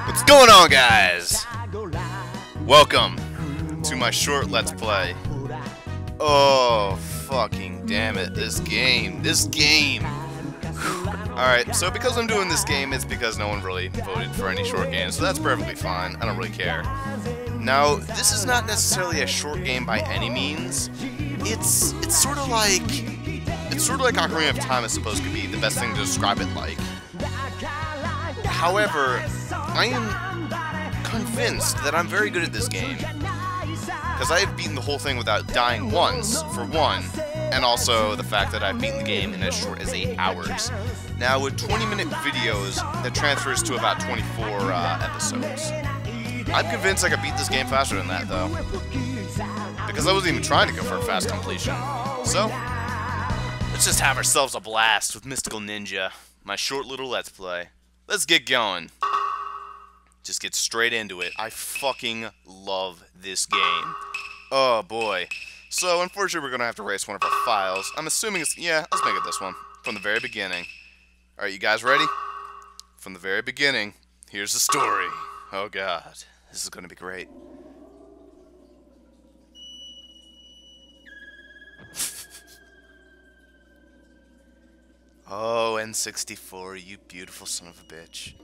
What's going on, guys? Welcome to my short Let's Play. Oh, fucking damn it, this game. Alright, so because I'm doing this game, it's because no one really voted for any short games, so that's perfectly fine. I don't really care. Now, this is not necessarily a short game by any means. It's sort of like Ocarina of Time is supposed to be, the best thing to describe it like. However, I am convinced that I'm very good at this game, because I have beaten the whole thing without dying once, for one, and also the fact that I've beaten the game in as short as 8 hours. Now, with 20-minute videos, that transfers to about 24 episodes. I'm convinced I could beat this game faster than that, though, because I wasn't even trying to go for a fast completion. So, let's just have ourselves a blast with Mystical Ninja, my short little Let's Play. Let's get going. Just get straight into it. I fucking love this game. Oh boy. So, unfortunately, we're gonna have to erase one of our files. I'm assuming it's... yeah, let's make it this one. From the very beginning. Alright, you guys ready? From the very beginning, here's the story. Oh god. This is gonna be great. Oh, N64, you beautiful son of a bitch.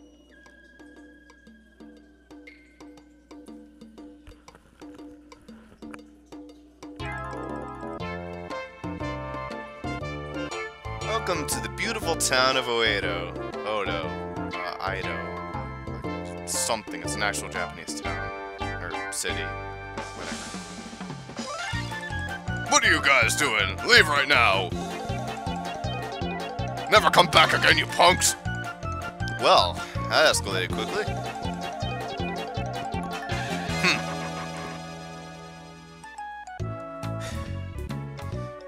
Welcome to the beautiful town of Oedo. Aido. Something. It's an actual Japanese town. Or city. Whatever. What are you guys doing? Leave right now! Never come back again, you punks! Well, that escalated quickly.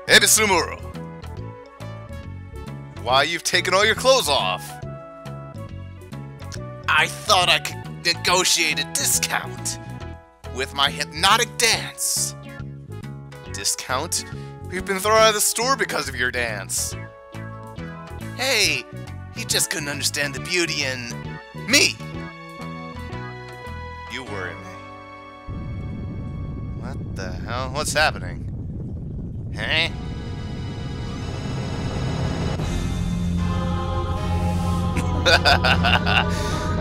Hey, Sumuro! Why, you've taken all your clothes off! I thought I could negotiate a discount with my hypnotic dance. Discount? We've been thrown out of the store because of your dance. Hey, you just couldn't understand the beauty in me. You worry me. What the hell? What's happening? Huh?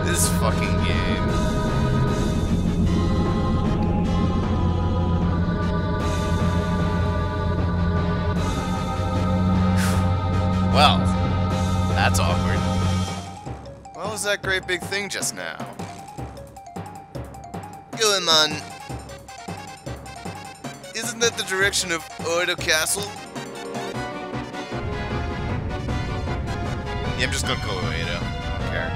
This fucking game. Well, that's awkward. What was that great big thing just now? Goemon. Isn't that the direction of Oedo Castle? Yeah, I'm just gonna go Oedo. I don't care.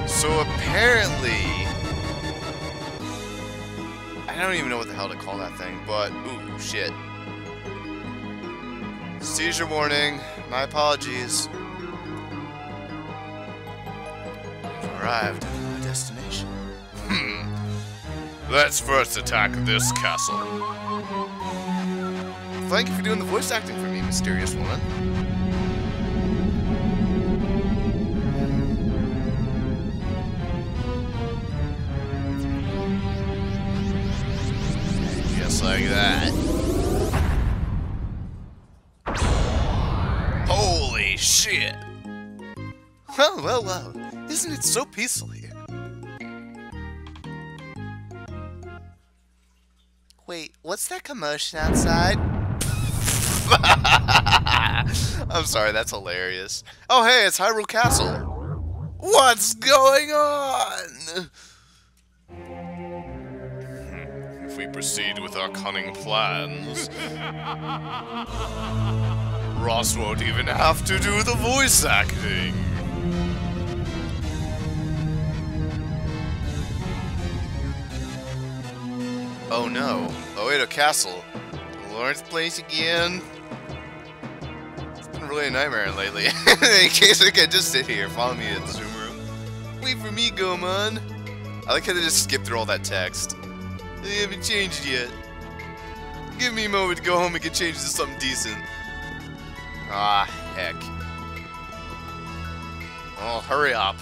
So apparently... I don't even know what the hell to call that thing, but... ooh, shit. Seizure warning. My apologies. I've arrived at my destination. Let's first attack this castle. Thank you for doing the voice acting for me, mysterious woman. Just like that. Holy shit! Well, isn't it so peaceful here? Wait, what's that commotion outside? I'm sorry, that's hilarious. Oh hey, it's Hyrule Castle! What's going on? If we proceed with our cunning plans... Ross won't even have to do the voice acting. Oh no, Oedo Castle. Lawrence Place again? It's been really a nightmare lately. In case I could just sit here, follow me in the Zoom room. Wait for me, Goemon. I like how they just skip through all that text. They haven't changed yet. Give me a moment to go home and get changed to something decent. Ah, heck. Oh, hurry up.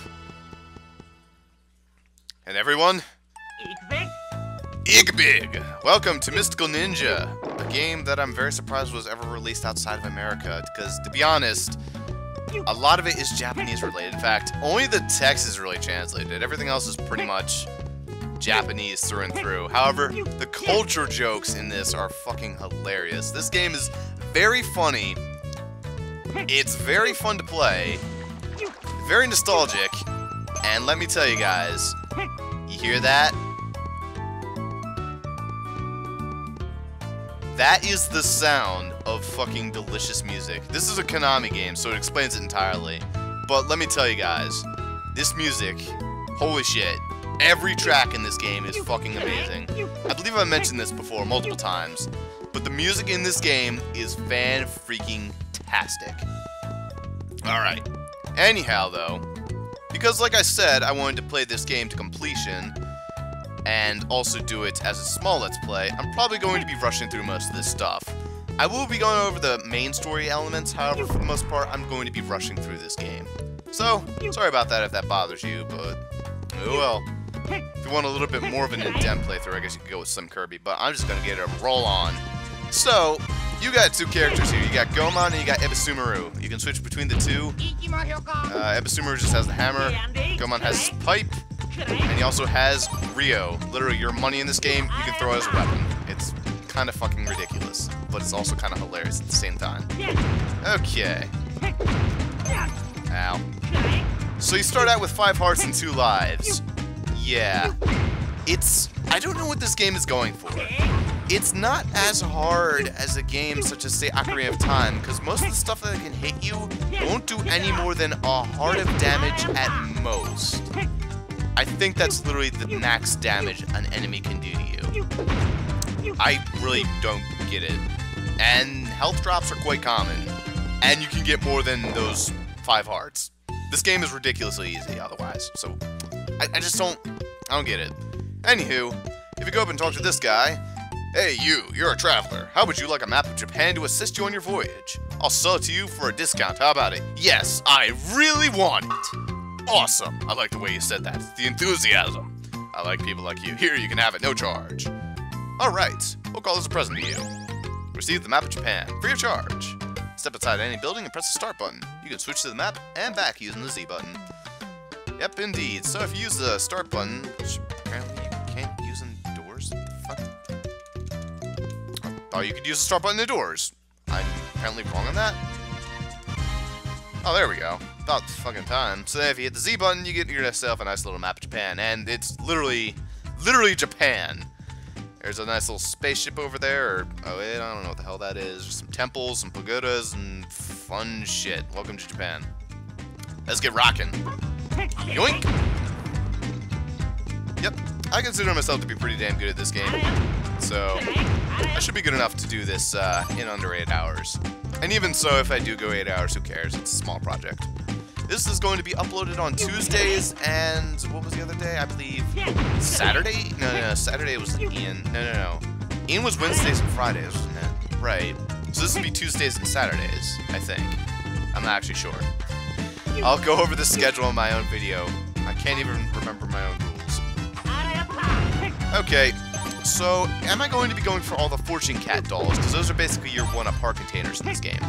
And everyone, Igbig! Welcome to Mystical Ninja, a game that I'm very surprised was ever released outside of America, because, to be honest, a lot of it is Japanese related. In fact, only the text is really translated. Everything else is pretty much Japanese through and through. However, the culture jokes in this are fucking hilarious. This game is very funny. It's very fun to play. Very nostalgic. And let me tell you guys, you hear that? That is the sound of fucking delicious music. This is a Konami game, so it explains it entirely. But let me tell you guys, this music, holy shit. Every track in this game is fucking amazing. I believe I've mentioned this before multiple times, but the music in this game is fan-freaking-tastic. Alright. Anyhow, though, because like I said, I wanted to play this game to completion, and also do it as a small Let's Play, I'm probably going to be rushing through most of this stuff. I will be going over the main story elements, however, for the most part, I'm going to be rushing through this game. So, sorry about that if that bothers you, but oh well. If you want a little bit more of an in-depth playthrough, I guess you could go with some Kirby, but I'm just gonna get it a roll on. So, you got two characters here. You got Goemon and you got Ebisumaru. You can switch between the two. Ebisumaru just has the hammer, Goemon has his pipe, and he also has Rio. Literally, your money in this game, you can throw as a weapon. It's kind of fucking ridiculous, but it's also kind of hilarious at the same time. Okay. Ow. So you start out with 5 hearts and 2 lives. Yeah. I don't know what this game is going for. It's not as hard as a game such as, say, Ocarina of Time, because most of the stuff that can hit you won't do any more than a heart of damage at most. I think that's literally the max damage an enemy can do to you. I really don't get it. And health drops are quite common. And you can get more than those 5 hearts. This game is ridiculously easy otherwise, so I don't get it. Anywho, if you go up and talk to this guy, hey you're a traveler. How would you like a map of Japan to assist you on your voyage? I'll sell it to you for a discount, how about it? Yes, I really want it. Awesome, I like the way you said that. It's the enthusiasm. I like people like you. Here, you can have it, no charge. Alright, we'll call this a present to you. Receive the map of Japan, free of charge. Step inside any building and press the start button. You can switch to the map and back using the Z button. Yep, indeed. So if you use the start button, which apparently you can't use in doors, what the fuck? I thought you could use the start button in doors. I'm apparently wrong on that. Oh, there we go. About fucking time. So then if you hit the Z button, you get yourself a nice little map of Japan, and it's literally Japan. There's a nice little spaceship over there, or, oh wait, I don't know what the hell that is. There's some temples, some pagodas, and fun shit. Welcome to Japan. Let's get rockin'. Yoink! Yep, I consider myself to be pretty damn good at this game, so I should be good enough to do this in under 8 hours. And even so, if I do go 8 hours, who cares? It's a small project. This is going to be uploaded on Tuesdays, and what was the other day? I believe Saturday? No, Saturday was Ian. No. Ian was Wednesdays and Fridays, wasn't it? Right. So this will be Tuesdays and Saturdays, I think. I'm not actually sure. I'll go over the schedule in my own video. I can't even remember my own rules. Okay, so am I going to be going for all the Fortune Cat dolls? Because those are basically your one-up-heart containers in this game.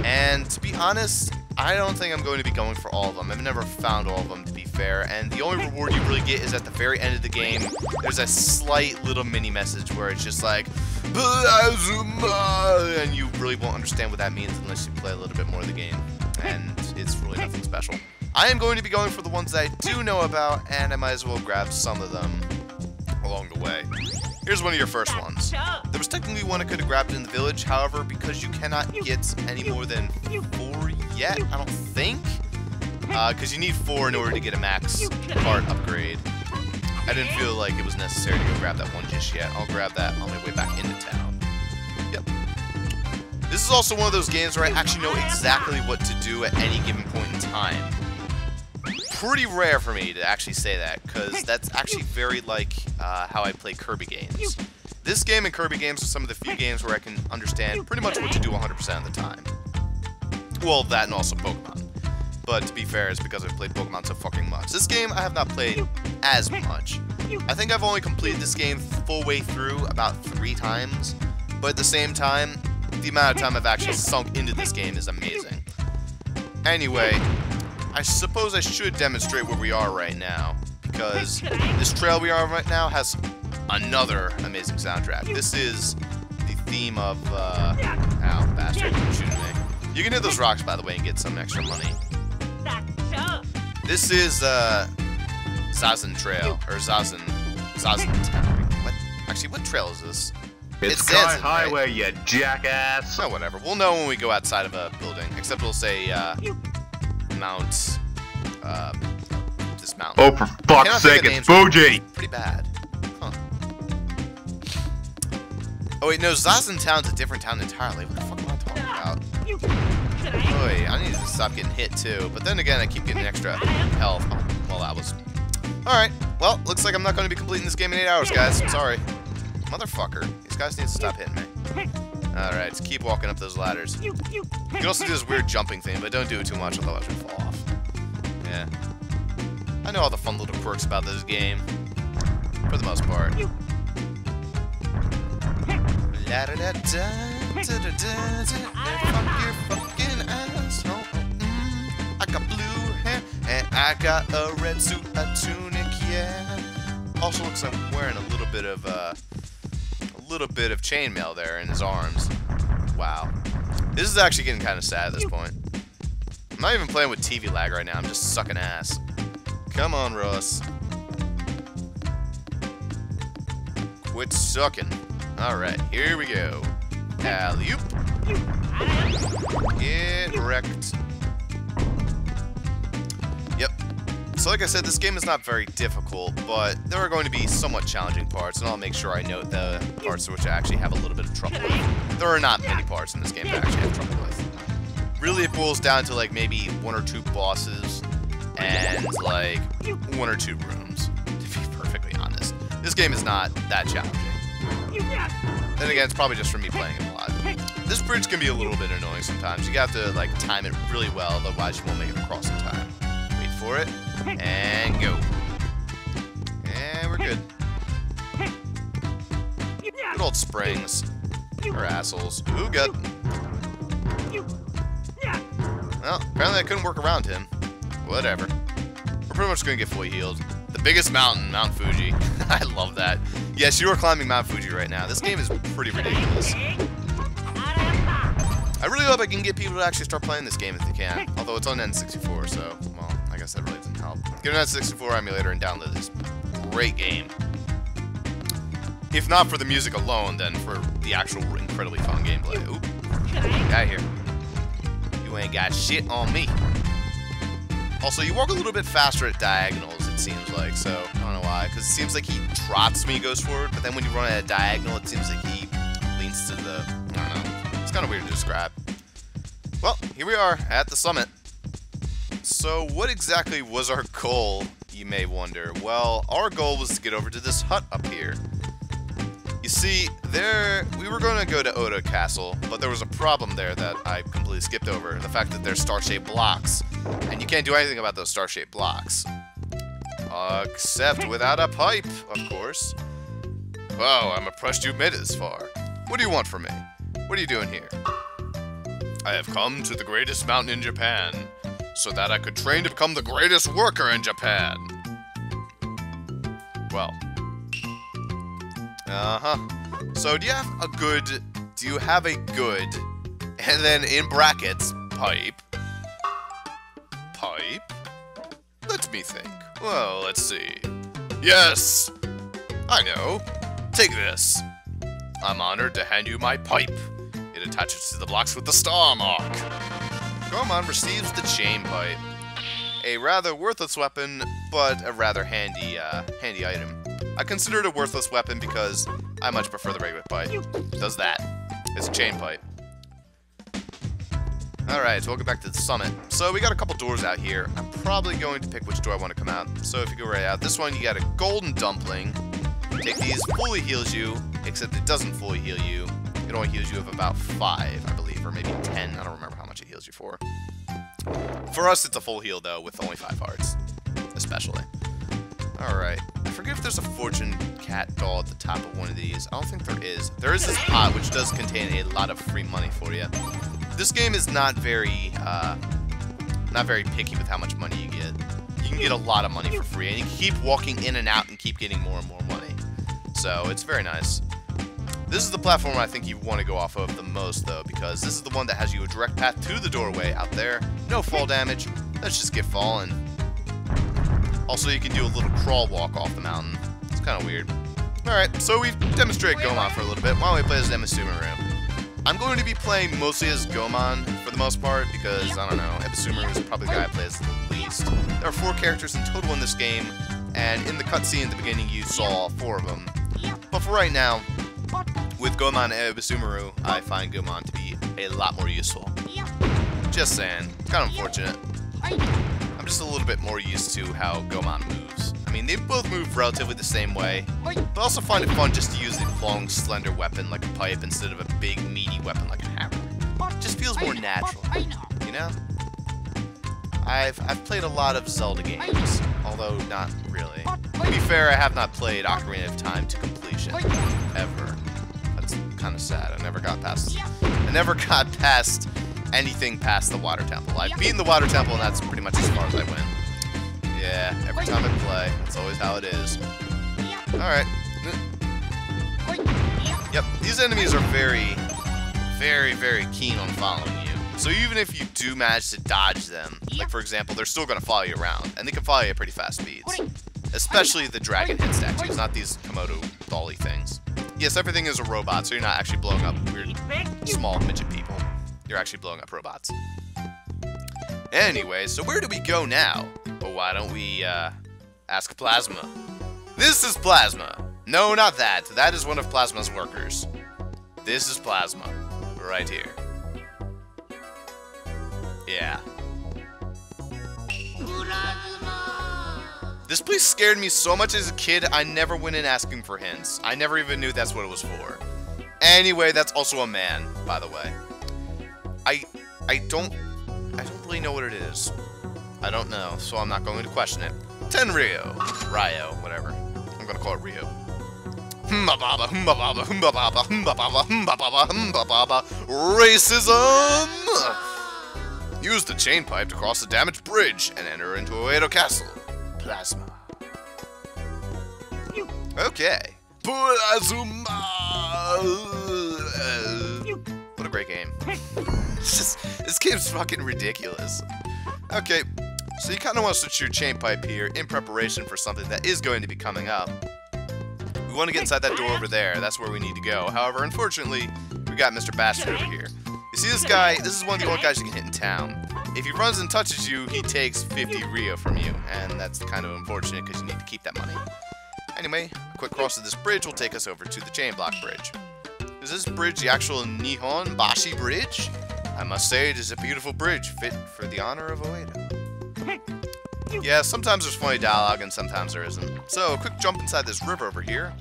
And to be honest, I don't think I'm going to be going for all of them. I've never found all of them, to be fair. And the only reward you really get is at the very end of the game. There's a slight little mini message where it's just like, and you really won't understand what that means unless you play a little bit more of the game. And it's really nothing special. I am going to be going for the ones that I do know about, and I might as well grab some of them along the way. Here's one of your first ones. There was technically one I could have grabbed in the village, however, because you cannot get any more than 4 yet, I don't think. Because you need 4 in order to get a max part upgrade. I didn't feel like it was necessary to go grab that one just yet. I'll grab that on my way back into town. Yep. This is also one of those games where I actually know exactly what to do at any given point in time. pretty rare for me to actually say that, because that's actually very like how I play Kirby games. This game and Kirby games are some of the few games where I can understand pretty much what to do 100% of the time. Well, that and also Pokemon. But to be fair, it's because I've played Pokemon so fucking much. This game I have not played as much. I think I've only completed this game full way through about 3 times. But at the same time, the amount of time I've actually sunk into this game is amazing. Anyway, I suppose I should demonstrate where we are right now, because this trail we are on right now has another amazing soundtrack. This is the theme of, ow, bastard, shooting me. You can hit those rocks, by the way, and get some extra money. This is, Zazen Trail, or Zazen Town. What? Actually, what trail is this? It's Sky Highway, right? You jackass! Oh, whatever. We'll know when we go outside of a building, except we'll say, Mount, this mountain. Oh, for fuck's sake, it's Fuji! Pretty bad. Huh. Oh, wait, no, Zazen Town's a different town entirely. What the fuck am I talking about? Boy, I need to stop getting hit, too. But then again, I keep getting extra health. Oh, well, that was... Alright, well, looks like I'm not going to be completing this game in 8 hours, guys. I'm sorry. Motherfucker. These guys need to stop hitting me. Alright, just keep walking up those ladders. You can also do this weird jumping thing, but don't do it too much, otherwise you'll fall off. Yeah. I know all the fun little quirks about this game. For the most part. I got blue hair, and I got a red suit, a tunic, yeah. Also looks like I'm wearing a little bit of chainmail there in his arms. Wow. This is actually getting kind of sad at this point. I'm not even playing with TV lag right now, I'm just sucking ass. Come on, Ross. Quit sucking. Alright, here we go. Alley-oop. Get wrecked. Yep. So like I said, this game is not very difficult, but there are going to be somewhat challenging parts, and I'll make sure I note the parts which I actually have a little bit of trouble with. There are not many parts in this game that I actually have trouble with. Really, it boils down to like maybe 1 or 2 bosses and like 1 or 2 rooms, to be perfectly honest. This game is not that challenging. Then again, it's probably just for me playing it a lot. This bridge can be a little bit annoying sometimes. You have to like time it really well, otherwise you won't make it across in time. Wait for it, and go. And we're good. Good old springs. Or assholes. Ooh, good. Well, apparently I couldn't work around him. Whatever. We're pretty much gonna get fully healed. The biggest mountain, Mount Fuji. I love that. Yes, you are climbing Mount Fuji right now. This game is pretty ridiculous. I really hope I can get people to actually start playing this game if they can. Although it's on N64, so, well, I guess that really doesn't help. Get an N64 emulator and download this great game. If not for the music alone, then for the actual incredibly fun gameplay. Oop. Get out of here. You ain't got shit on me. Also, you walk a little bit faster at diagonals, it seems like, so I don't know why. Because it seems like he trots when he goes forward, but then when you run at a diagonal, it seems like he leans to the... I don't know. It's kind of weird to describe. Well, here we are at the summit. So, what exactly was our goal, you may wonder? Well, our goal was to get over to this hut up here. You see, we were going to go to Oda Castle, but there was a problem there that I completely skipped over. The fact that there's star-shaped blocks, and you can't do anything about those star-shaped blocks. Except without a pipe, of course. Wow, I'm impressed you made it this far. What do you want from me? What are you doing here? I have come to the greatest mountain in Japan, so that I could train to become the greatest worker in Japan. Well. So, do you have a good, and then in brackets, pipe? Pipe? Let me think. Well, let's see. Yes! I know. Take this. I'm honored to hand you my pipe. It attaches to the blocks with the star mark. Gorman receives the chain pipe. A rather worthless weapon, but a rather handy item. I consider it a worthless weapon because I much prefer the regular pipe. Does that. It's a chain pipe. Alright, so welcome back to the summit. So we got a couple doors out here. I'm probably going to pick which door I want to come out. So if you go right out, this one you got a golden dumpling. Take these, fully heals you, except it doesn't fully heal you. It only heals you of about 5, I believe, or maybe 10. I don't remember how much it heals you for. For us, it's a full heal, though, with only 5 hearts. Especially. Alright. I forget if there's a fortune cat doll at the top of one of these. I don't think there is. There is this pot, which does contain a lot of free money for you. This game is not very picky with how much money you get. You can get a lot of money for free, and you can keep walking in and out and keep getting more and more money. So, it's very nice. This is the platform I think you want to go off of the most, though, because this is the one that has you a direct path to the doorway out there. No fall damage. Let's just get falling. Also, you can do a little crawl walk off the mountain. It's kind of weird. Alright, so we've demonstrated Goemon for a little bit. Why don't we play as Ebisumaru? I'm going to be playing mostly as Goemon for the most part, because, I don't know, Ebisumaru is probably the guy I play as the least. There are 4 characters in total in this game, and in the cutscene at the beginning you saw 4 of them. But for right now, with Goemon and Ebisumaru, I find Goemon to be a lot more useful. Just saying. It's kind of unfortunate. I'm just a little bit more used to how Goemon moves. I mean, they both move relatively the same way, but I also find it fun just to use a long, slender weapon like a pipe instead of a big, meaty weapon like a hammer. It just feels more natural, you know? I've played a lot of Zelda games, although not really. To be fair, I have not played Ocarina of Time to completion, ever. That's kind of sad. I never got past anything past the Water Temple. I've beaten the Water Temple, and that's pretty much as far as I went. Yeah, every time I play, that's always how it is. Alright. Yep, these enemies are very, very, very keen on following you. So even if you do manage to dodge them, like for example, they're still going to follow you around, and they can follow you at pretty fast speeds. Especially the dragon head statues, not these Komodo dolly things. Yes, everything is a robot, so you're not actually blowing up weird, small midget people. You're actually blowing up robots. Anyway, so where do we go now? Well, why don't we, ask Plasma. This is Plasma. No, not that. That is one of Plasma's workers. This is Plasma. Right here. Yeah. This place scared me so much as a kid, I never went in asking for hints. I never even knew that's what it was for. Anyway, that's also a man, by the way. I don't really know what it is. I don't know, so I'm not going to question it. Tenryo. Ryo, whatever. I'm gonna call it Ryo. Humbababa, humbababa, humbababa, humbababa, humbababa, humbababa. Racism! Use the chain pipe to cross the damaged bridge and enter into Oedo Castle. Plasma. Okay. Plasma! What a great game. This game's fucking ridiculous. Okay, so you kind of want to switch your chain pipe here in preparation for something that is going to be coming up. We want to get inside that door over there. That's where we need to go. However, unfortunately, we got Mr. Bastard over here. You see this guy? This is one of the only guys you can hit in town. If he runs and touches you, he takes 50 Ryo from you, and that's kind of unfortunate because you need to keep that money. Anyway, a quick cross of this bridge will take us over to the chain block bridge. Is this bridge the actual Nihon Bashi Bridge? I must say it is a beautiful bridge, fit for the honor of Oedo. Yeah, sometimes there's funny dialogue and sometimes there isn't. So, a quick jump inside this river over here,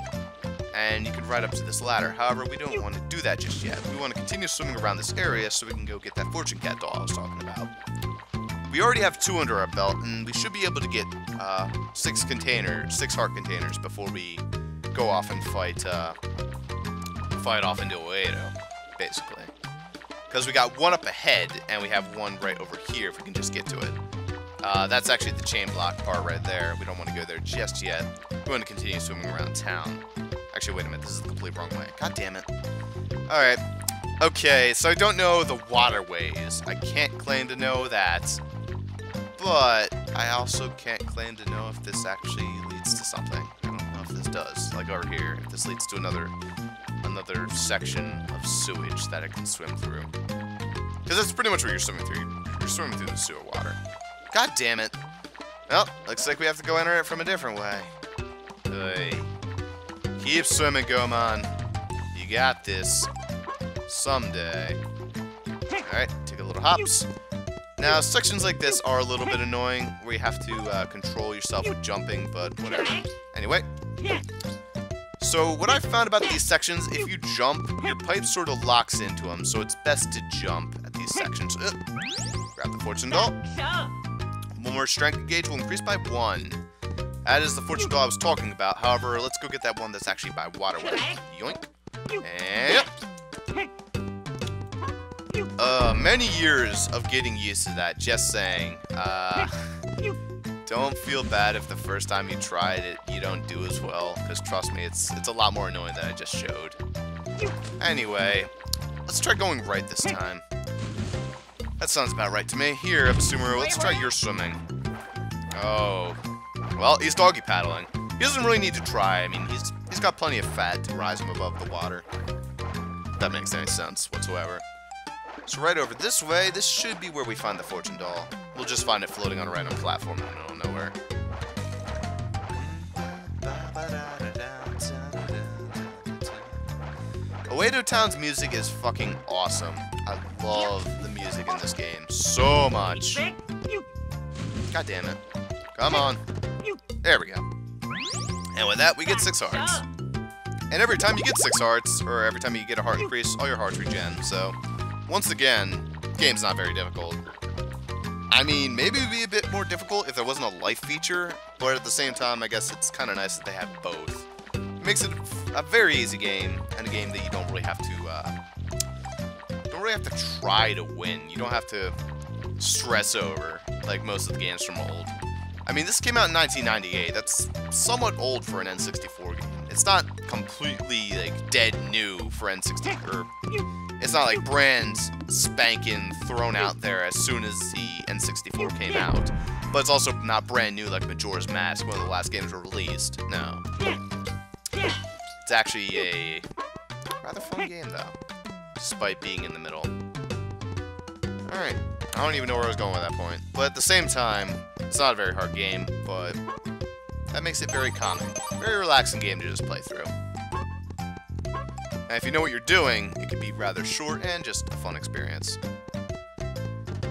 and you can ride up to this ladder. However, we don't want to do that just yet. We want to continue swimming around this area so we can go get that fortune cat doll I was talking about. We already have 2 under our belt, and we should be able to get 6 heart containers before we go off and fight off into Oedo, basically. Because we got 1 up ahead, and we have 1 right over here if we can just get to it. That's actually the chain block part right there. We don't want to go there just yet. We want to continue swimming around town. Actually, wait a minute. This is the complete wrong way. God damn it. Alright. Okay, so I don't know the waterways. I can't claim to know that. But I also can't claim to know if this actually leads to something. I don't know if this does. Like over here, if this leads to another section of sewage that I can swim through. Because that's pretty much what you're swimming through. You're swimming through the sewer water. God damn it. Well, looks like we have to go enter it from a different way. Hey. Keep swimming, Goemon. You got this. Someday. Alright, take a little little hops. Now, sections like this are a little bit annoying, where you have to control yourself with jumping, but whatever. Anyway. So, what I've found about these sections, if you jump, your pipe sort of locks into them, so it's best to jump at these sections. Grab the fortune doll. One more strength gauge will increase by 1. That is the fortune doll I was talking about. However, let's go get that one that's actually by water work. Yoink. And... many years of getting used to that, just saying. Don't feel bad if the first time you tried it, you don't do as well, because trust me, it's a lot more annoying than I just showed. Anyway, let's try going right this time. That sounds about right to me. Here, Sumeru, let's try your swimming. Oh. Well, he's doggy paddling. He doesn't really need to try. I mean, he's got plenty of fat to rise him above the water. If that makes any sense whatsoever. So right over this way, this should be where we find the fortune doll. We'll just find it floating on a random platform in the middle of nowhere. Oedo Town's music is fucking awesome. I love the music in this game so much. God damn it. Come on. There we go. And with that, we get 6 hearts. And every time you get 6 hearts, or every time you get a heart increase, all your hearts regen. So, once again, the game's not very difficult. I mean, maybe it would be a bit more difficult if there wasn't a life feature, but at the same time, I guess it's kind of nice that they have both. It makes it a very easy game, and a game that you don't really have to try to win. You don't have to stress over, like most of the games from old. I mean, this came out in 1998. That's somewhat old for an N64 game. It's not completely, like, dead new for N64. It's not, like, brand spanking thrown out there as soon as the N64 came out. But it's also not brand new like Majora's Mask, one of the last games were released. No. It's actually a rather fun game, though, despite being in the middle. Alright. I don't even know where I was going with that point. But at the same time, it's not a very hard game, but that makes it very calming. Very relaxing game to just play through. And if you know what you're doing, it can be rather short and just a fun experience.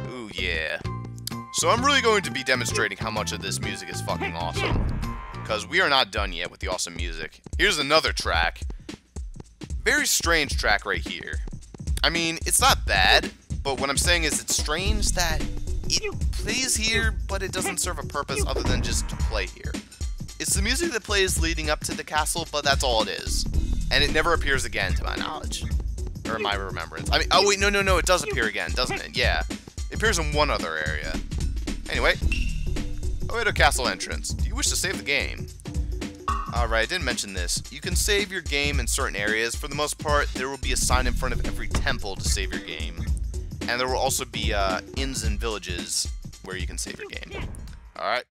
Ooh, yeah. So I'm really going to be demonstrating how much of this music is fucking awesome. Because we are not done yet with the awesome music. Here's another track. Very strange track right here. I mean, it's not bad, but what I'm saying is it's strange that it plays here, but it doesn't serve a purpose other than just to play here. It's the music that plays leading up to the castle, but that's all it is. And it never appears again, to my knowledge. Or my remembrance. I mean, oh wait, no, it does appear again, doesn't it? Yeah. It appears in one other area. Anyway. Oedo Castle entrance. Do you wish to save the game? Alright, I didn't mention this. You can save your game in certain areas. For the most part, there will be a sign in front of every temple to save your game. And there will also be inns and villages where you can save your game. Alright.